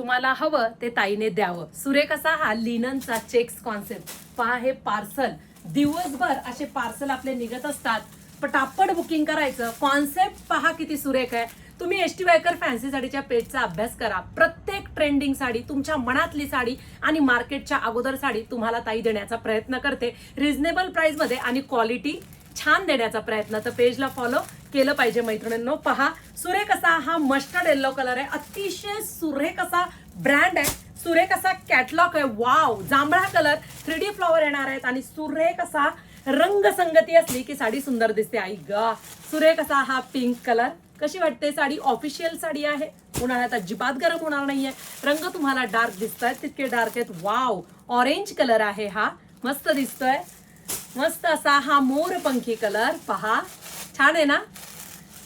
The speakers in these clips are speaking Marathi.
तुम्हाला हवं ते ताईने द्यावं. सुरेख असा हा लिननचा चेक्स कॉन्सेप्ट. पहा हे पार्सल, दिवसभर असे पार्सल आपले निघत असतात. पटापट बुकिंग करायचं. कॉन्सेप्ट पहा किती सुरेख आहे. तुम्ही एसटी वायकर फॅन्सी साडीच्या पेजचा अभ्यास करा. प्रत्येक ट्रेंडिंग साडी, तुमच्या मनातली साडी आणि मार्केटच्या अगोदर साडी तुम्हाला ताई देण्याचा प्रयत्न करते. रिझनेबल प्राइस मध्ये आणि क्वालिटी छान देण्याचा प्रयत्न. तर पेजला फॉलो केलं पाहिजे मैत्रिणींनो. पहा सुरेख असा हा मस्टर्ड येल्लो कलर आहे. अतिशय सुरेख असा ब्रँड आहे. सुरेख असा कॅटलॉग आहे. वाव, जांभळा कलर 3D फ्लॉवर येणार आहेत आणि सुरेख असा रंगसंगती असली की साडी सुंदर दिसते. आई ग, सुरेख असा हा पिंक कलर. कशी वाटते साडी? ऑफिशियल साडी आहे. उन्हाळ्यात अजिबात गरम होणार नाहीये. रंग तुम्हाला डार्क दिसत आहेत तितके डार्क आहेत. वाव, ऑरेंज कलर आहे हा, मस्त दिसतोय. मस्त असा हा मोरपंखी कलर पहा, छान आहे ना.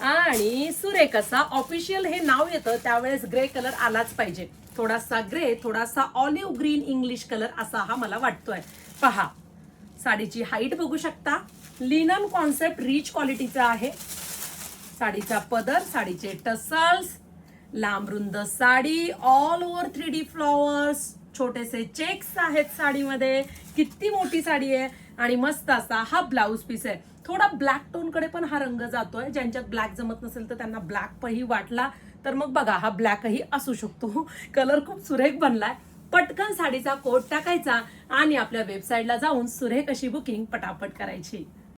आणि सुरेख असा ऑफिशियल हे नाव येतं त्यावेळेस ग्रे कलर आलाच पाहिजे. थोडासा ग्रे, थोडासा ऑलिव्ह ग्रीन इंग्लिश कलर असा हा मला वाटतोय. पहा साडीची हाईट बघू शकता. लिनन कॉन्सेप्ट रिच क्वालिटीचा आहे. साडीचा पदर, साडीचे टसल्स, लांब रुंद sari, all over 3D flowers, छोटेसे चेक्स आहेत साडीमध्ये. किती मोठी साडी आहे आणि मस्त असा हा ब्लाउज पीस आहे. थोडा ब्लॅक टोन कडे पण हा रंग जातोय. ज्यांच्यात ब्लॅक जमत नसेल तर त्यांना ब्लॅक पही वाटला तर मग बघा हा ब्लॅकही असू शकतो. कलर खूप सुरेख बनलाय. पटकन साडीचा कोड टाकायचा आणि आपल्या वेबसाईटला जाऊन सुरेख अशी बुकिंग पटापट करायची.